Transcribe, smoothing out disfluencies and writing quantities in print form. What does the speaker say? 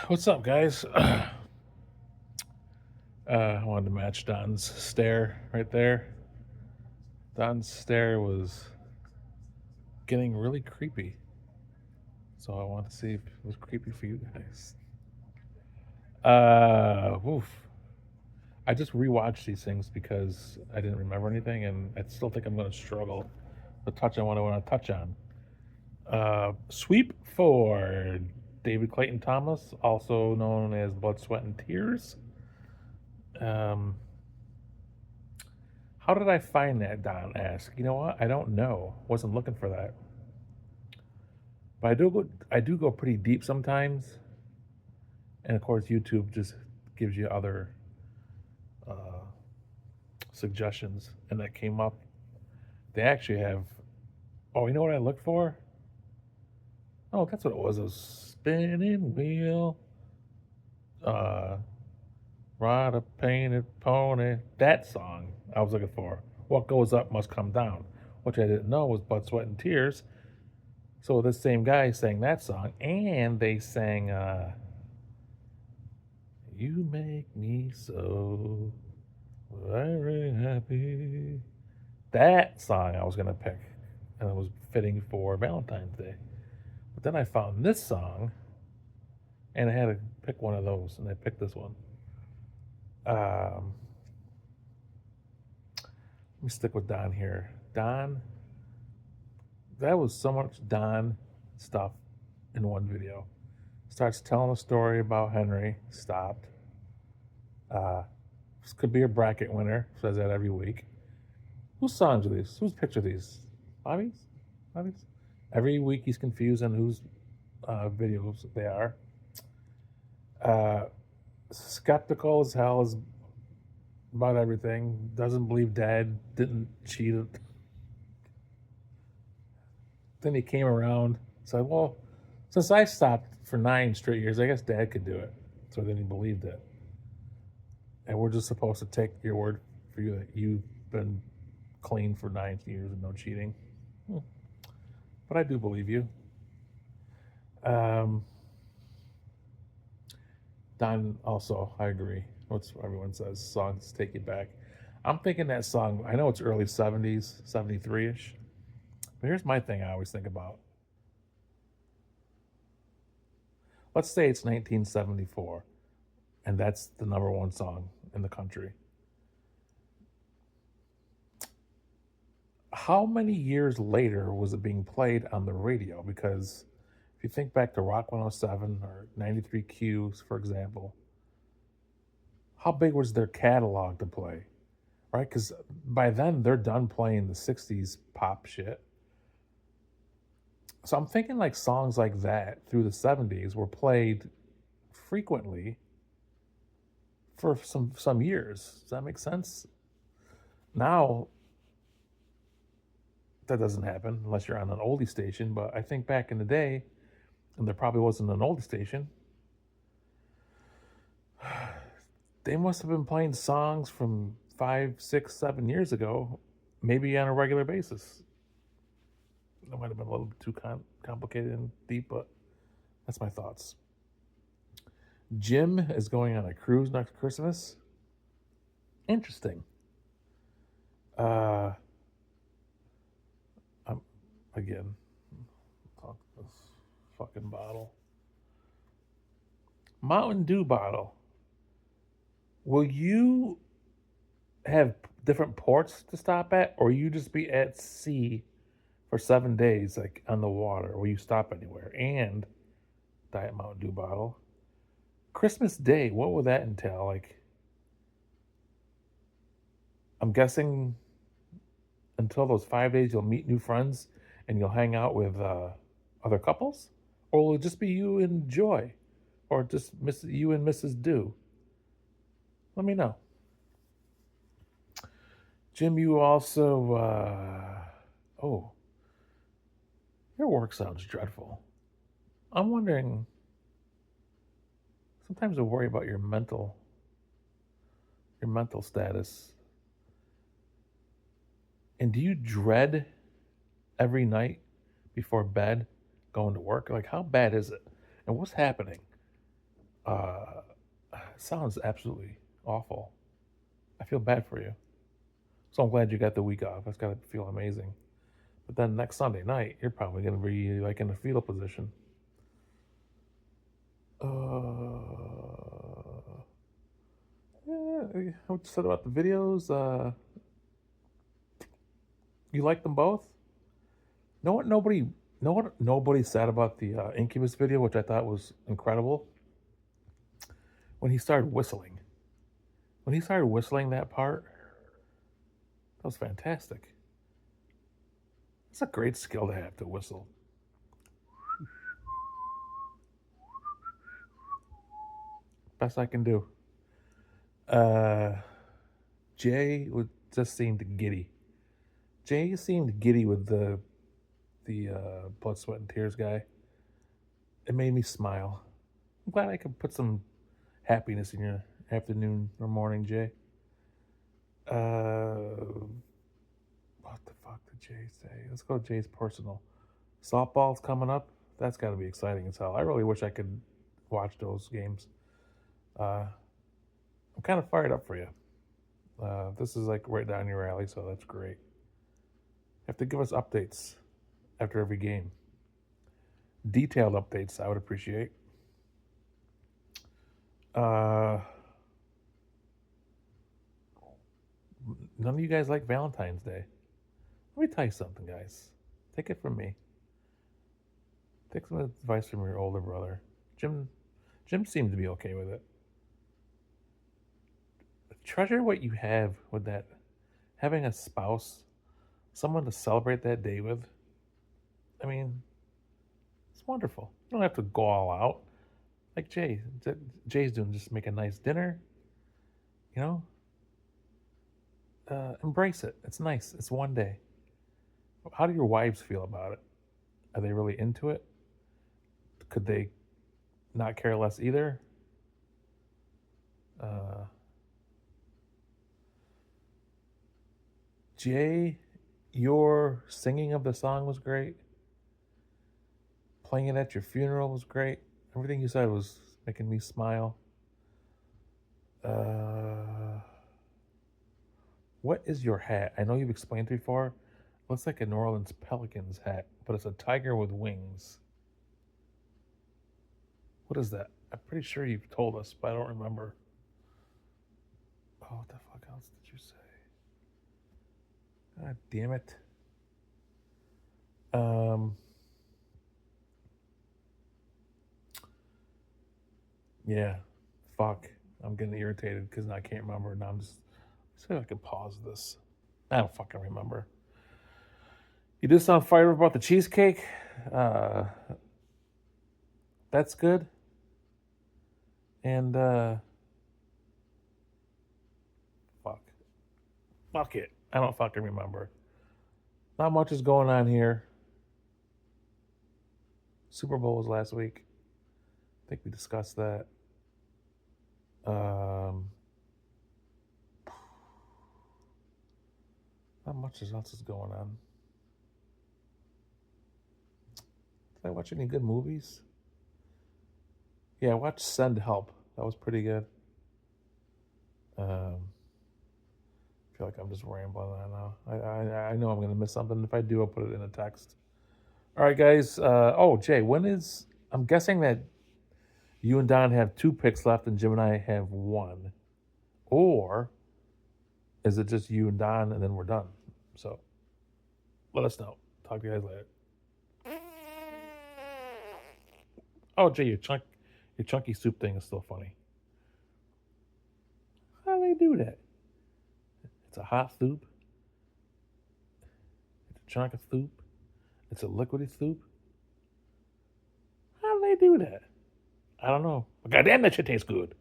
What's up, guys? I wanted to match Don's stare right there. Don's stare was getting really creepy, so I wanted to see if it was creepy for you guys. Oof. I just rewatched these things because I didn't remember anything, and I still think I'm going to struggle to touch on what I want to touch on. Sweep for David Clayton Thomas, also known as Blood, Sweat, and Tears. Um, How did I find that? Don asked. You know what? I don't know. Wasn't looking for that. But I do go pretty deep sometimes, and of course YouTube just gives you other uh, suggestions, and that came up. They actually have. Oh, you know what I looked for? Oh, that's what it was. A spinning wheel. Uh, Ride a painted pony. That song I was looking for. What goes up must come down, which I didn't know was Blood, Sweat, and Tears. So this same guy sang that song, and they sang "You Make Me So Very Happy." That song I was gonna pick, and it was fitting for Valentine's Day. But then I found this song, and I had to pick one of those, and I picked this one. Um, Let me stick with Don here. Don, that was so much Don stuff in one video. Starts telling a story about Henry, stopped. This could be a bracket winner, says that every week. Whose songs are these? Whose picture are these? Bobby's? Bobby's? Every week he's confused on whose videos they are. Uh, Skeptical as hell is about everything. Doesn't believe Dad didn't cheat. Then he came around, said, "Well, since I stopped for 9 straight years, I guess Dad could do it." So then he believed it, and we're just supposed to take your word for you that you've been clean for 9 years and no cheating. Hmm. But I do believe you. Um, Don also, I agree. What's everyone says, songs take you back. I'm thinking that song, I know it's early 70s, 73 ish. But here's my thing I always think about. Let's say it's 1974, and that's the number one song in the country. How many years later was it being played on the radio? Because if you think back to Rock 107 or 93 Qs, for example, how big was their catalog to play? Right? Because by then they're done playing the 60s pop shit. So I'm thinking like songs like that through the 70s were played frequently for some years. Does that make sense? Now that doesn't happen unless you're on an oldie station. But I think back in the day, and there probably wasn't an oldie station, they must have been playing songs from 5, 6, 7 years ago, maybe on a regular basis. That might have been a little bit too complicated and deep, but that's my thoughts. Jim is going on a cruise next Christmas. Interesting. Uh, I'm again talk this fucking bottle. Mountain Dew bottle. Will you have different ports to stop at, or you just be at sea for 7 days, like on the water? Will you stop anywhere? And Diet Mountain Dew bottle. Christmas Day, what will that entail? Like, I'm guessing until those 5 days, you'll meet new friends and you'll hang out with other couples, or will it just be you and Joy, or just you and Mrs. Dew? Let me know. Jim, you also. Oh, your work sounds dreadful. I'm wondering. Sometimes I worry about your mental status. And do you dread every night before bed going to work? Like, how bad is it? And what's happening? Uh, sounds absolutely awful. I feel bad for you. So I'm glad you got the week off. That's got to feel amazing. But then next Sunday night, you're probably going to be like in a fetal position. Yeah, what you said about the videos? You like them both? Know what nobody said about the Incubus video, which I thought was incredible. When he started whistling, that part, that was fantastic. It's a great skill to have to whistle. Best I can do. Jay just seemed giddy. Jay seemed giddy with the blood, sweat, and tears guy. It made me smile. I'm glad I could put some happiness in your afternoon or morning, Jay. What the fuck did Jay say? Let's go Jay's personal. Softball's coming up. That's got to be exciting as hell. I really wish I could watch those games. I'm kind of fired up for you. This is like right down your alley, so that's great. You have to give us updates after every game. Detailed updates, I would appreciate. None of you guys like Valentine's Day. Let me tell you something, guys. Take it from me. Take some advice from your older brother. Jim seemed to be okay with it. Treasure what you have with that. Having a spouse, someone to celebrate that day with. I mean, it's wonderful. You don't have to go all out. Like Jay's doing, just make a nice dinner. You know, embrace it. It's nice. It's one day. How do your wives feel about it? Are they really into it? Could they not care less either? Jay, your singing of the song was great. Playing it at your funeral was great. Everything you said was making me smile. What is your hat? I know you've explained it before. It looks like a New Orleans Pelicans hat, but it's a tiger with wings. What is that? I'm pretty sure you've told us, but I don't remember. Oh, what the fuck else did you say? God damn it. Yeah. Fuck. I'm getting irritated because I can't remember. Now let's see if I can pause this. I don't fucking remember. You did sound fired up about the cheesecake. That's good. And fuck it. I don't fucking remember. Not much is going on here. Super Bowl was last week. I think we discussed that. Not much else is going on. Did I watch any good movies? Yeah, I watched Send Help. That was pretty good. I feel like I'm just rambling on now. I know I'm going to miss something. If I do, I'll put it in a text. All right, guys. Jay, I'm guessing that you and Don have 2 picks left and Jim and I have 1. Or is it just you and Don and then we're done? So let us know. Talk to you guys later. Oh, Jay, your chunky soup thing is still funny. How do they do that? It's a hot soup. It's a chunk of soup. It's a liquidy soup. How do they do that? I don't know. But goddamn, that shit tastes good.